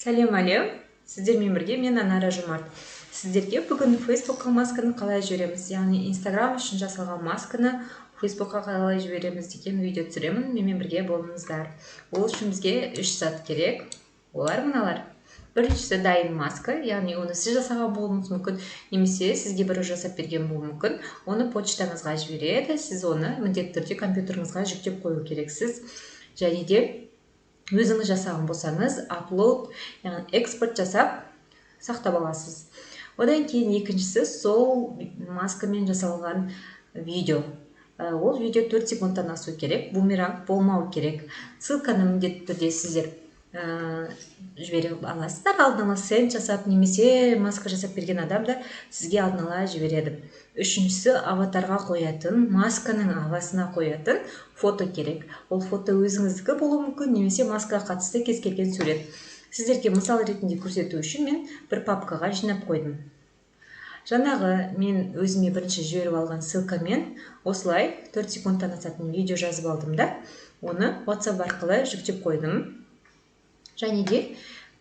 Сәлем әлем, сіздермен бірге мен Анара Жұмарт. Сіздерге бүгін Фейсбукқа масканы қалай жібереміз, яғни Инстаграм үшін жасалған масканы Фейсбукқа қалай жібереміз деген видео түсіремін. Менімен бірге болыңыздар. Ол үшін бізге 3 зат керек. Олар мыналар. Біріншісі дайын маска, яғни оны сіз жасаған болуыңыз мүмкін, немесе сізге бірі жасап берген болуы мүмкін. Оны почтаңызға жібереді, сіз оны міндетті түрде компьютеріңізге жүктеп қою керексіз. Және де өзіңіз жасаған болсаңыз, апплод, яғни экспорт жасап сақтап аласыз. Одан кейін екіншісі сол маскамен жасалған видео. Ол видео 4 секундтан асу керек, бумеранг болмау керек. Ссылканы міндетті түрде сіздер жібере аласыздар. Алдын ала сенд жасап, немесе маска жасап берген адам да сізге алдын ала жібереді. Үшіншісі аватарға қоятын, масканың авасына қоятын фото керек. Ол фото өзіңіздікі болуы мүмкін, немесе маскаға қатысты кез келген сурет. Сіздерге мысал ретінде көрсету үшін мен бір папкаға жинап қойдым. Жаңағы мен өзіме бірінші жіберіп алған ссылкамен осылай 4 секундтан асатын видео жазып алдым да, оны WhatsApp арқылы жүктеп қойдым. Және де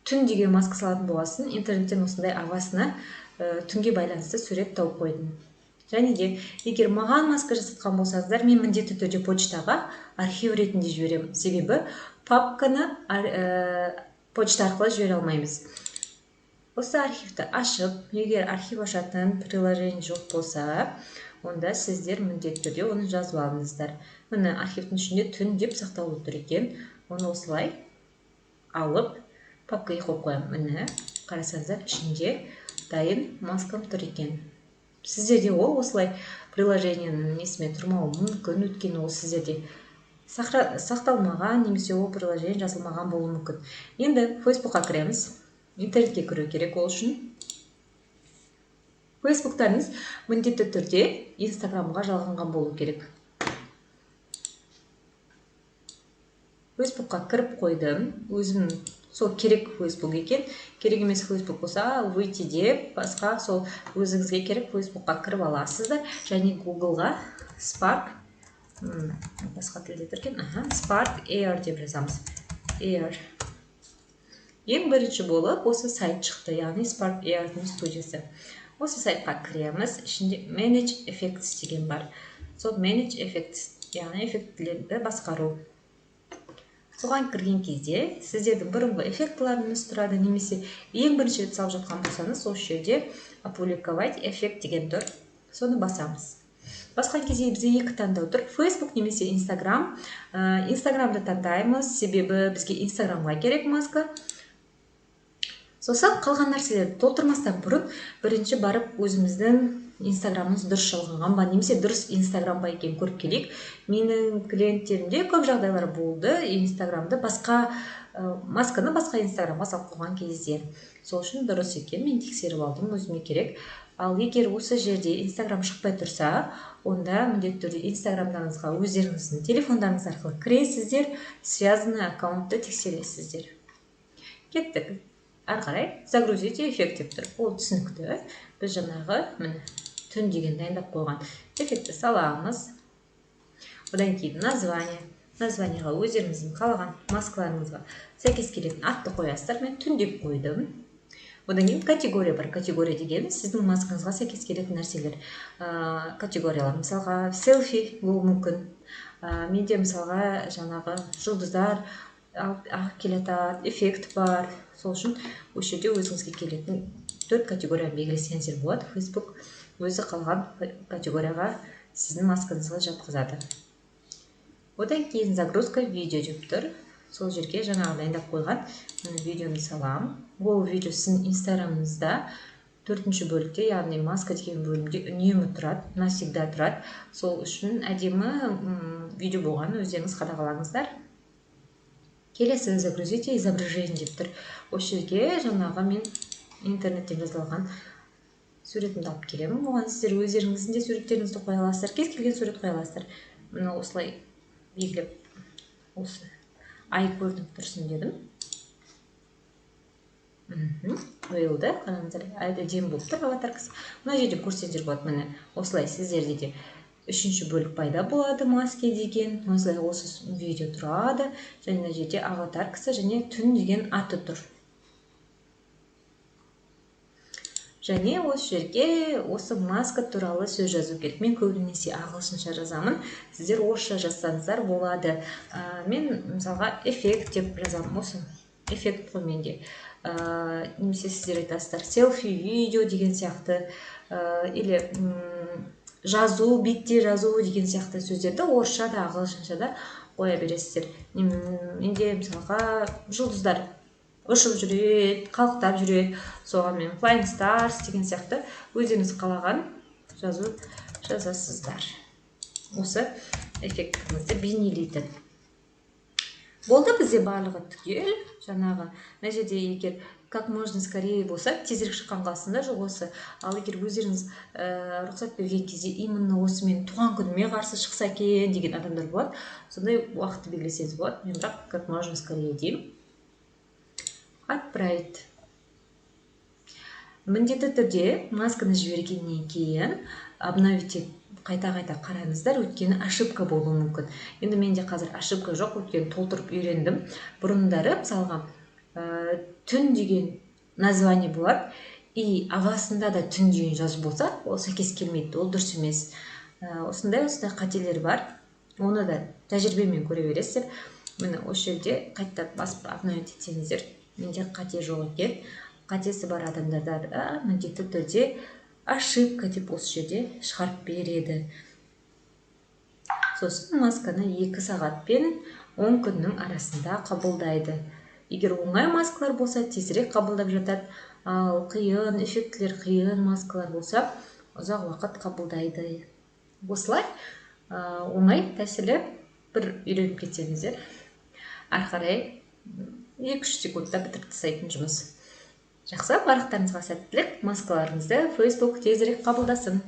түн деген маска салатын боласын, интернеттен осындай авасына түнге байланысты сурет тауып қойдым. Және де егер маған маска жасатқан болсаңыздар, мен міндетті түрде почтаға архив ретінде жіберемін. Себебі папканы почта арқылы жібере алмаймыз. Осы архивті ашып, егер архив ашатын приложение жоқ болса, онда сіздер міндетті түрде оны жазып алыңыздар. Міне архивтің ішінде түн деп сақталып тұр екен. Оны осылай алып, папкаға қойып қоямын. Міне, қарасаңыздар, ішінде дайын маскам тұр екен. Сіздерде ол осылай приложениенің несімен тұрмауы мүмкін, өйткені ол сіздерде сақталмаған, немесе ол приложение жазылмаған болуы мүмкін. Енді Фейсбукқа кіреміз. Интернетке кіру керек ол үшін. Фейсбуктарыңыз міндетті түрде Инстаграмға жалғанған болу керек. Фейсбукқа кіріп қойдым. Өзім сол керек Фейсбук екен. Керек емес Фейсбук болса, выйти деп, басқа сол өзіңізге керек Фейсбукқа кіріп аласыздар. Және Googleға Spark, басқа тілде тұрген, Spark Air деп жазамыз. Air. Ең бірінші болып осы сайт шықты, яғни Spark Air'ның студиясы. Осы сайтқа кіреміз. Ішінде Manage Effects деген бар. Сол Manage Effects, яғни эффектілерді басқару. Соған кірген кезде сіздердің бұрынғы эффектілеріңіз тұрады, немесе ең бірінші рет салып жатқан болсаңыз, сол жерде опубликовать эффект деген тұр. Соны басамыз. Басқан кезде бізде екі таңдау тұр: Facebook немесе Instagram. Instagram'ды таңдаймыз, себебі бізге Instagram'ға керек маска. Сосын қалған нәрселерді толтырмастан бұрын бірінші барып өзіміздің Инстаграмымыз дұрыс жалғанған ба, немесе дұрыс Инстаграм ба екенін көріп келейік. Менің клиенттерімде көп жағдайлар болды. Инстаграмды масканы басқа Инстаграмға салып қойған кезде. Сол үшін дұрыс екен, мен тексеріп алдым, өзіме керек. Ал егер осы жерде Инстаграм шықпай тұрса, онда міндетті түрде Инстаграмдарыңызға өздеріңіздің телефондарыңыз арқылы кіресіздер, связанный аккаунтты тексересіздер. Кеттік. Ары қарай загрузите эффект деп тұр. Ол түсінікті. Біз жаңағы түн деген дайындап қойған эффектті саламыз. Одан кейін названиеға өздеріңіздің қалаған маскаларыңызға сәйкес келетін атты қоясыздар. Мен түн деп қойдым. Одан кейін категория бар. Категория деген сіздің маскаңызға сәйкес келетін нәрселер. Категориялар мысалға селфи болуы мүмкін. Менде мысалға жаңағы жұлдыздар келетін эффект бар. Сол үшін осы жерде өзіңізге келетін 4 категорияны белгілесеңіздер болады. Facebook өзі қалған категорияға сіздің маскаңызға жатқызады. Одан кейін загрузка видео деп тұр. Сол жерге жаңағы дайындап қойған видеоны салам. Ол видео сіздің Инстаграмыңызда 4-ші бөлікте, яғни маска деген бөлімде үнемі тұрады, навсегда тұрады. Сол үшін әдемі видео болғанын өздеріңіз қадағалаңыздар. Келесі загрузите изображение деп тұр. Осы жерге жаңағы мен интернеттен жазылған суретімді алып келемін. Оған сіздер өздеріңіздің де суреттеріңізді қоя аласыздар, кез келген сурет қоя аласыздар. Мына осылай белгілеп, осы ай көрініп тұрсын дедім. Қойылды, қараңыздар, әдемі болып тұр аватаркасы. Мына жерде көрсеңіздер болады, міне осылай сіздерде де 3-ші бөлік пайда болады, маски деген. Осылай осы видео тұрады. Және жерде аватаркасы және түн деген аты тұр. және осы жерге осы маска туралы сөз жазу керек. Мен көбінесе ағылшынша жазамын, сіздер орысша жазсаңыздар болады. Мен мысалға эффект деп жазамын, осы эффект қой менде. Немесе сіздер айтасыздар селфи видео деген сияқты, или жазу, бетте жазу деген сияқты сөздерді орысша да ағылшынша да қоя бересіздер. Менде мысалға жұлдыздар ұшып жүреді, қалықтап жүреді, соған мен flying stars деген сияқты өздеріңіз қалаған жазу жазасыздар. Осы эффектіңізді бейнелейтін. Болды, бізде барлығы түгел. Жаңағы мына жерде егер как можно скорее болса, тезірек шыққанға астында жоқ осы. Ал егер өздеріңіз рұқсат берген кезде именно осы мен туған күніме қарсы шықса екен деген адамдар болады. Сондай уақытты белгілесеңіз болады. Мен бірақ как можно скорее деймін. Отправить. Міндетті түрде масканы жібергеннен кейін обновить қайта-қайта қараңыздар, өйткені ошибка болуы мүмкін. Енді менде қазір ошибка жоқ, өйткені толтырып үйрендім. Бұрындары мысалға түн деген название болады, и ағасында да түн деген жазу болса, ол сәйкес келмейді, ол дұрыс емес. Осындай қателер бар. Оны да тәжірибемен көре бересіздер. Міне осы жерде қайта басып обновить етсеңіздер, менде қате жоқ екен. Қатесі бар адамдарда міндетті түрде ошибка деп осы жерде шығарып береді. Сосын масканы 2 сағат пен 10 күннің арасында қабылдайды. Егер оңай маскалар болса, тезірек қабылдап жатады. Ал қиын, эффектілер қиын маскалар болса, ұзақ уақыт қабылдайды. Осылай оңай тәсілі бір үйреніп кетсеңіздер, ары қарай 2-3 секундта бітіріп тастайтын жұмыс. Жақсы, барлықтарыңызға сәттілік, маскаларыңызды Facebook тезірек қабылдасын.